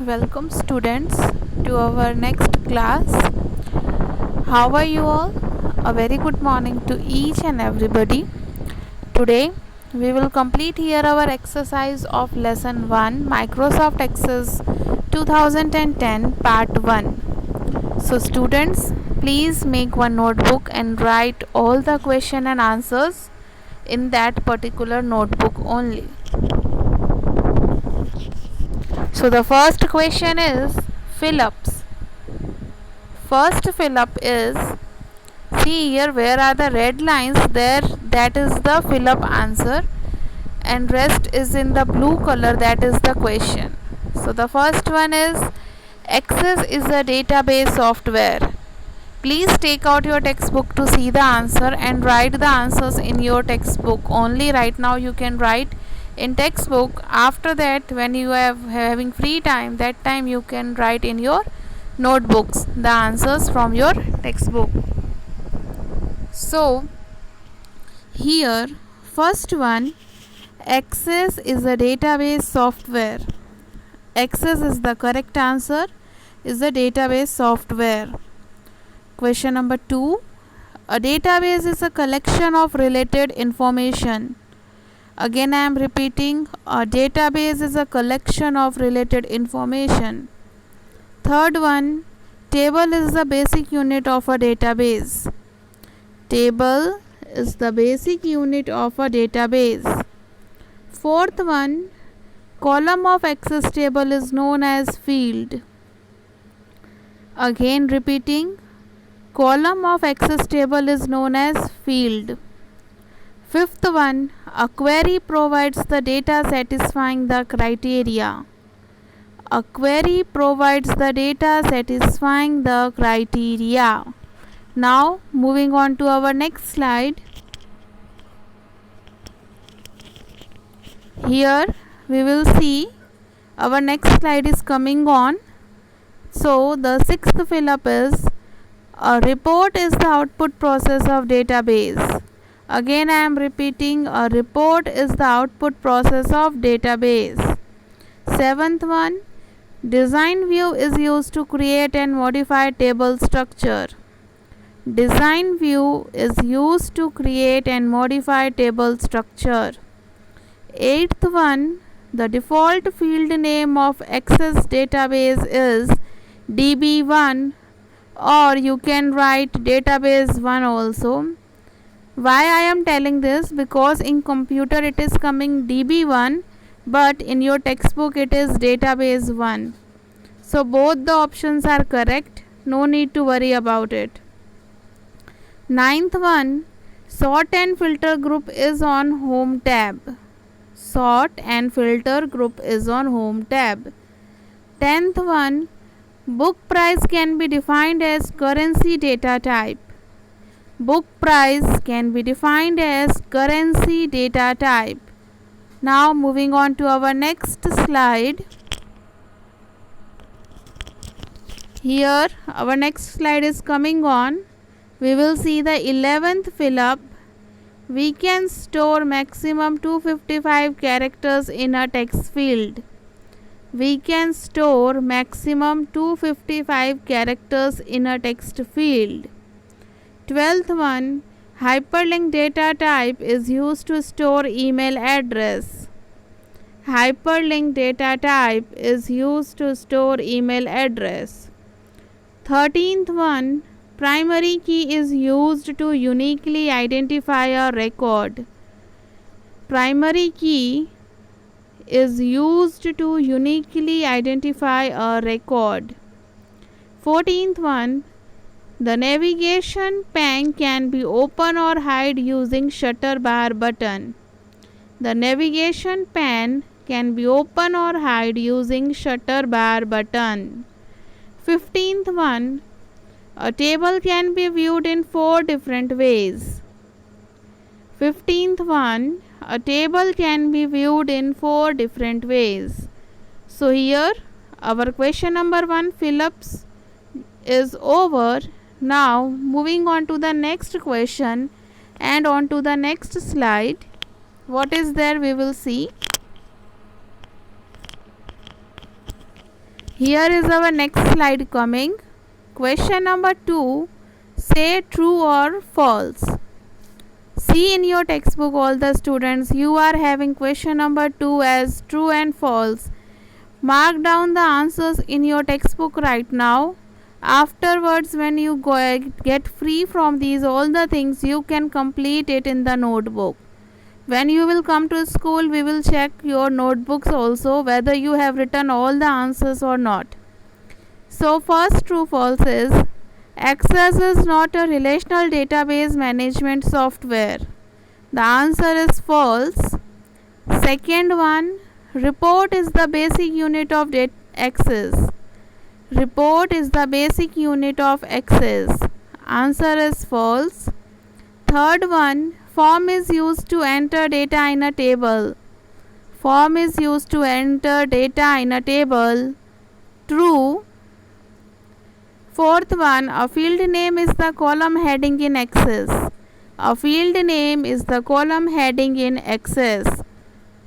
Welcome students to our next class. How are you all? A very good morning to each and everybody. Today we will complete here our exercise of lesson 1 Microsoft Access 2010 part 1. So students, please make one notebook and write all the question and answers in that particular notebook only. So the first question is fill-ups. First fill-up is, see here where are the red lines there, that is the fill-up answer, and rest is in the blue color, that is the question. So the first one is, Access is a database software. Please take out your textbook to see the answer and write the answers in your textbook. Only right now you can write in textbook. After that, when you are having free time, that time you can write in your notebooks the answers from your textbook. So here first one, Access is a database software. Access is the correct answer, is a database software. Question number 2, a database is a collection of related information. Again I am repeating, a database is a collection of related information. Third one, table is the basic unit of a database. Table is the basic unit of a database. Fourth one, column of access table is known as field. Again repeating, column of access table is known as field. Fifth one, a query provides the data satisfying the criteria. A query provides the data satisfying the criteria. Now moving on to our next slide. Here we will see our next slide is coming on. So the sixth fill-up is, a report is the output process of database. Again I am repeating, a report is the output process of database. Seventh one, design view is used to create and modify table structure. Design view is used to create and modify table structure. Eighth one, the default field name of Access database is DB1, or you can write database 1 also. Why I am telling this? Because in computer it is coming DB1, but in your textbook it is database 1. So both the options are correct, no need to worry about it. Ninth one, sort and filter group is on home tab. Sort and filter group is on home tab. 10th one, book price can be defined as currency data type. Book price can be defined as currency data type. Now moving on to our next slide. Here our next slide is coming on. We will see the 11th fill-up. We can store maximum 255 characters in a text field. We can store maximum 255 characters in a text field. 12th one, hyperlink data type is used to store email address. Hyperlink data type is used to store email address. 13th one, primary key is used to uniquely identify a record. Primary key is used to uniquely identify a record. 14th one, the navigation pane can be open or hide using shutter bar button. The navigation pane can be open or hide using shutter bar button. 15th one, a table can be viewed in 4 different ways. 15th one, a table can be viewed in 4 different ways. So here our question number 1 fill-ups is over. Now moving on to the next question and on to the next slide. What is there we will see. Here is our next slide coming. Question number 2. Say true or false. See in your textbook, all the students, you are having question number 2 as true and false. Mark down the answers in your textbook right now. Afterwards, when you get free from these all the things, you can complete it in the notebook. When you will come to school, we will check your notebooks also whether you have written all the answers or not. So first true false is Access is not a relational database management software. The answer is false. Second one, report is the basic unit of Access. Report is the basic unit of Access. Answer is false. Third one, form is used to enter data in a table. Form is used to enter data in a table. True. Fourth one, a field name is the column heading in Access. A field name is the column heading in Access.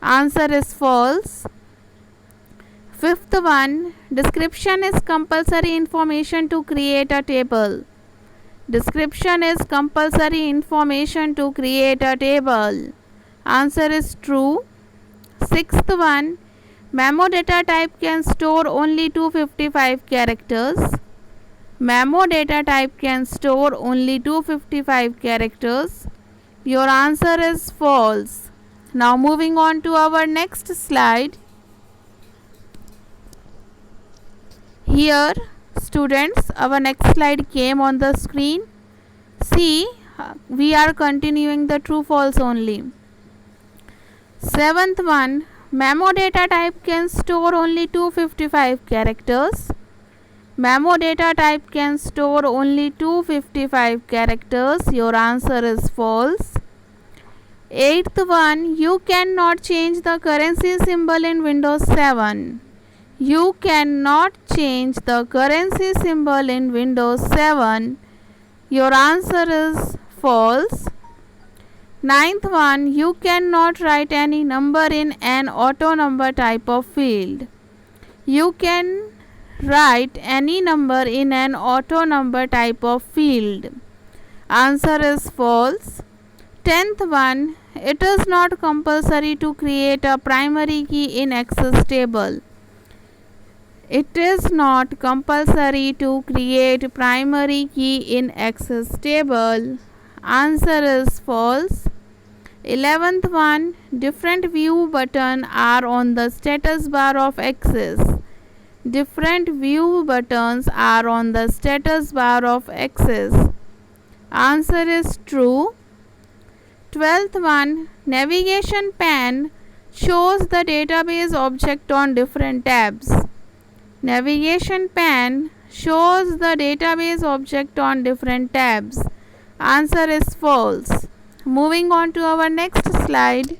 Answer is false. Fifth one, description is compulsory information to create a table. Description is compulsory information to create a table. Answer is true. Sixth one, memo data type can store only 255 characters. Memo data type can store only 255 characters. Your answer is false. Now moving on to our next slide. Here, students, our next slide came on the screen. See, we are continuing the true false only. Seventh one, memo data type can store only 255 characters. Memo data type can store only 255 characters. Your answer is false. Eighth one, you cannot change the currency symbol in Windows 7. You cannot change the currency symbol in Windows 7. Your answer is false. Ninth one, you cannot write any number in an auto number type of field. You can write any number in an auto number type of field. Answer is false. 10th one, it is not compulsory to create a primary key in Access table. It is not compulsory to create primary key in Access table. Answer is false. 11th one, different view buttons are on the status bar of Access. Different view buttons are on the status bar of Access. Answer is true. 12th one, navigation pane shows the database object on different tabs. Navigation pane shows the database object on different tabs. Answer is false. Moving on to our next slide.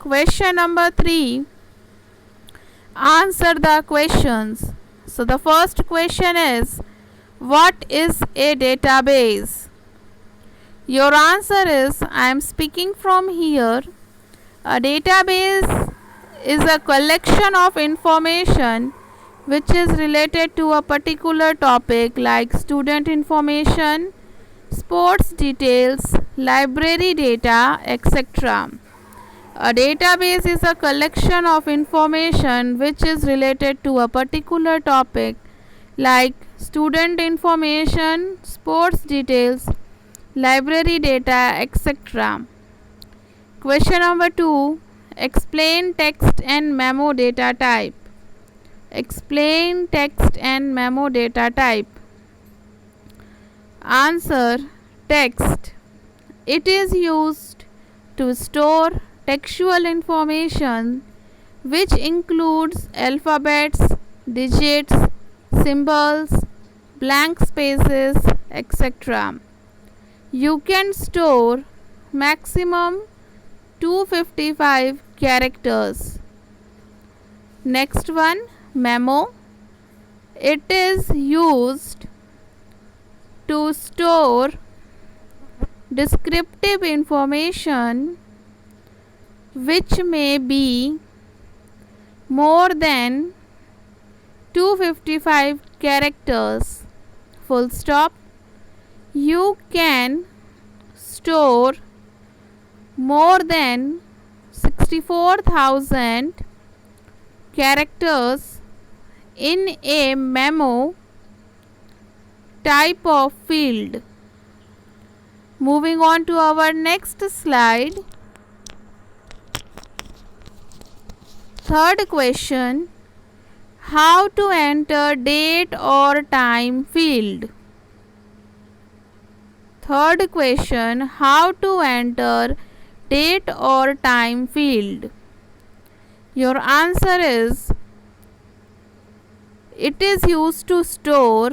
Question number 3. Answer the questions. So the first question is, what is a database? Your answer is, I am speaking from here. A database is a collection of information which is related to a particular topic like student information, sports details, library data, etc. A database is a collection of information which is related to a particular topic like student information, sports details, library data, etc. Question number 2. Explain text and memo data type. Explain text and memo data type. Answer, text. It is used to store textual information which includes alphabets, digits, symbols, blank spaces, etc. You can store maximum 255 characters. Next one, memo. It is used to store descriptive information which may be more than 255 characters. Full stop. You can store more than 64,000 characters in a memo type of field. Moving on to our next slide. Third question. How to enter date or time field? Third question. How to enter date or time field? Your answer is, it is used to store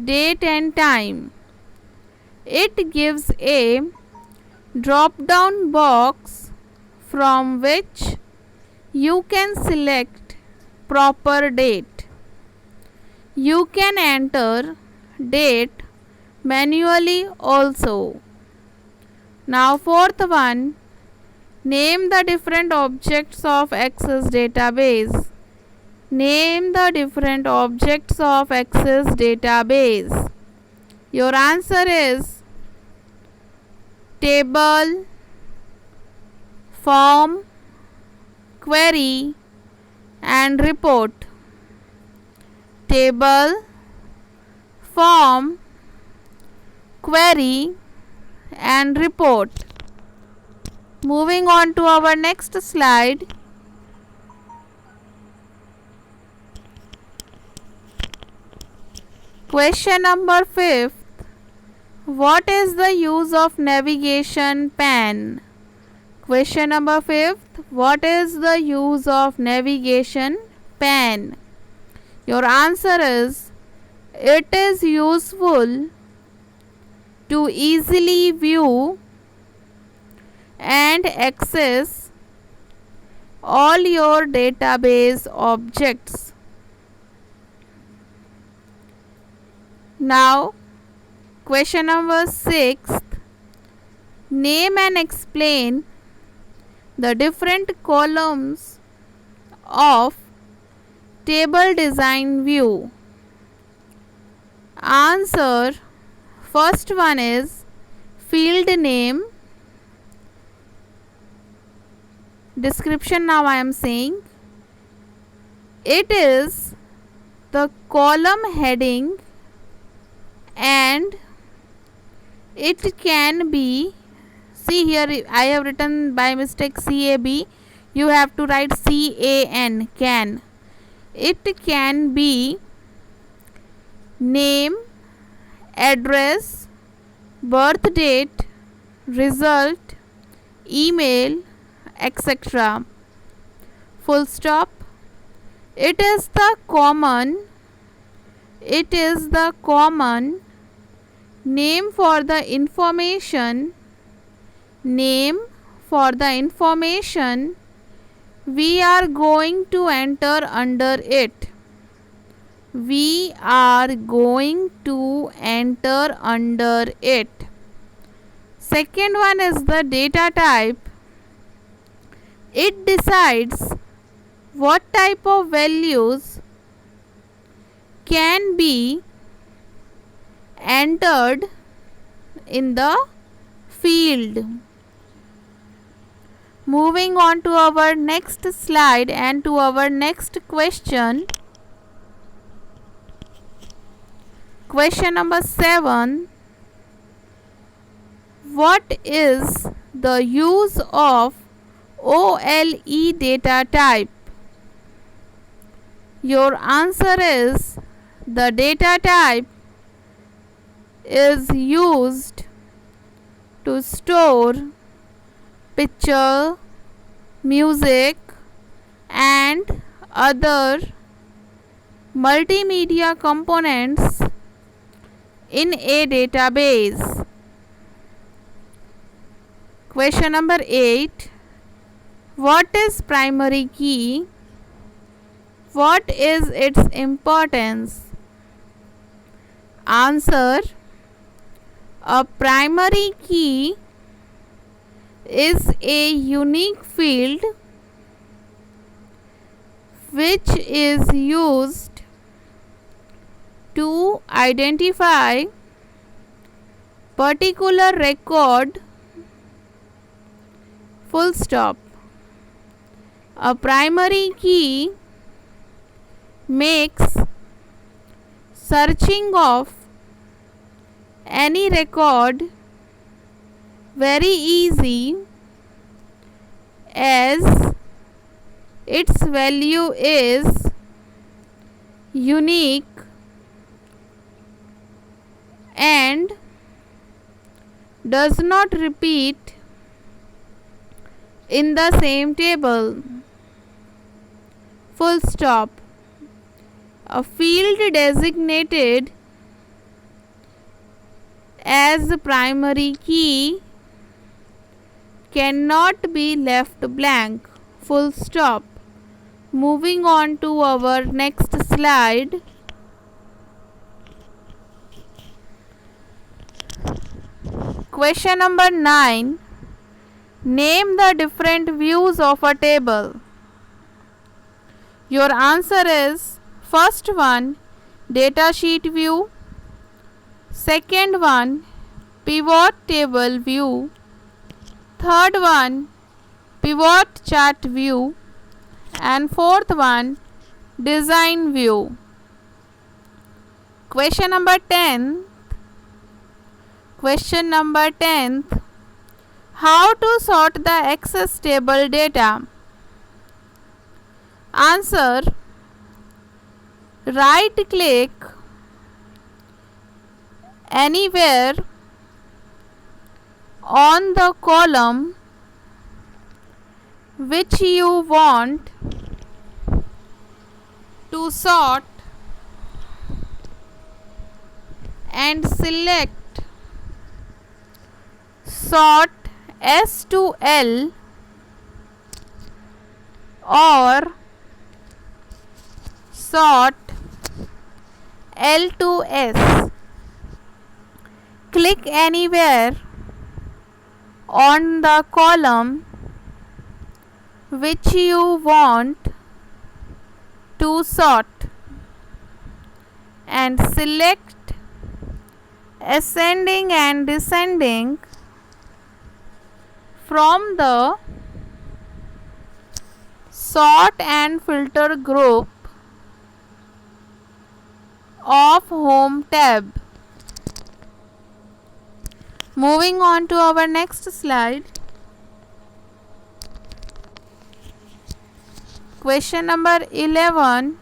date and time. It gives a drop down box from which you can select proper date. You can enter date manually also. Now fourth one. Name the different objects of Access database. Name the different objects of Access database. Your answer is table, form, query and report. Table, form, query and report. Moving on to our next slide. Question number 5. What is the use of navigation pan? Question number 5. What is the use of navigation pan? Your answer is, it is useful to easily view and access all your database objects. Now, question number 6. Name and explain the different columns of table design view. Answer. First one is field name. Description now I am saying. It is the column heading and it can be, see here I have written by mistake CAB, you have to write CAN, can. It can be name, address, birth date, result, email, etc. Full stop. It is the common name for the information we are going to enter under it. We are going to enter under it. Second one is the data type. It decides what type of values can be entered in the field. Moving on to our next slide and to our next question. Question number 7. What is the use of OLE data type? Your answer is, the data type is used to store picture, music and other multimedia components in a database. Question number 8. What is primary key? What is its importance? Answer. A primary key is a unique field which is used to identify particular record. Full stop. A primary key makes searching of any record very easy, as its value is unique and does not repeat in the same table. Full stop. A field designated as the primary key cannot be left blank. Full stop. Moving on to our next slide. Question number 9. Name the different views of a table. Your answer is: first one, data sheet view; second one, pivot table view; third one, pivot chart view; and fourth one, design view. Question number 10. Question number 10. How to sort the access table data? Answer. Right click anywhere on the column which you want to sort and select Sort S to L or Sort L to S. Click anywhere on the column which you want to sort and select ascending and descending from the Sort and Filter group of Home tab. Moving on to our next slide. Question number 11.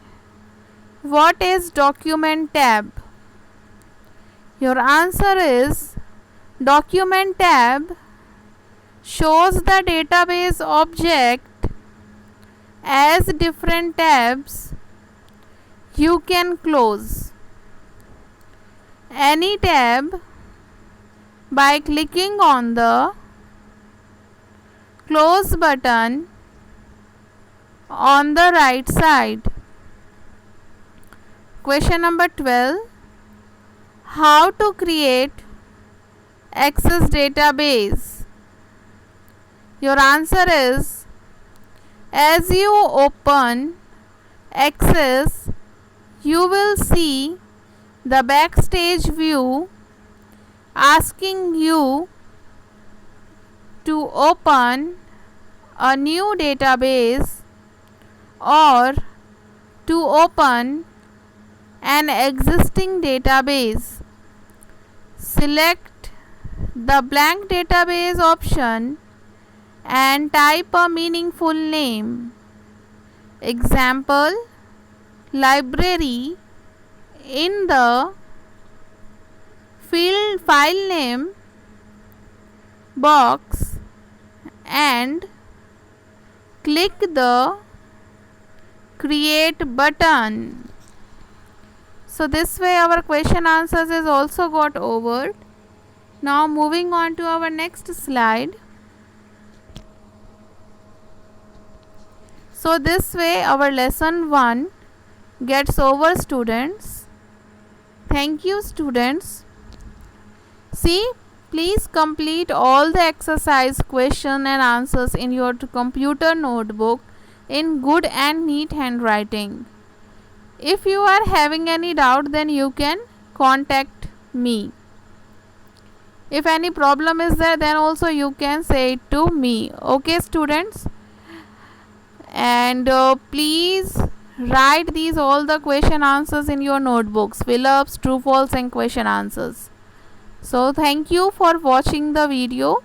What is Document tab? Your answer is: Document tab shows the database object as different tabs you can close any tab by clicking on the close button on the right side. Question number 12. How to create Access database? Your answer is: as you open Access, you will see the backstage view asking you to open a new database or to open an existing database. Select the blank database option and type a meaningful name. Example, library in the field file name box and click the create button. So this way our question answers is also got over. Now moving on to our next slide. So this way our lesson 1 gets over, students. Thank you, students. See, please complete all the exercise question and answers in your computer notebook in good and neat handwriting. If you are having any doubt, then you can contact me. If any problem is there, then also you can say it to me. Okay, students? And please write these all the question answers in your notebooks, fill-ups, true false and question answers. So thank you for watching the video.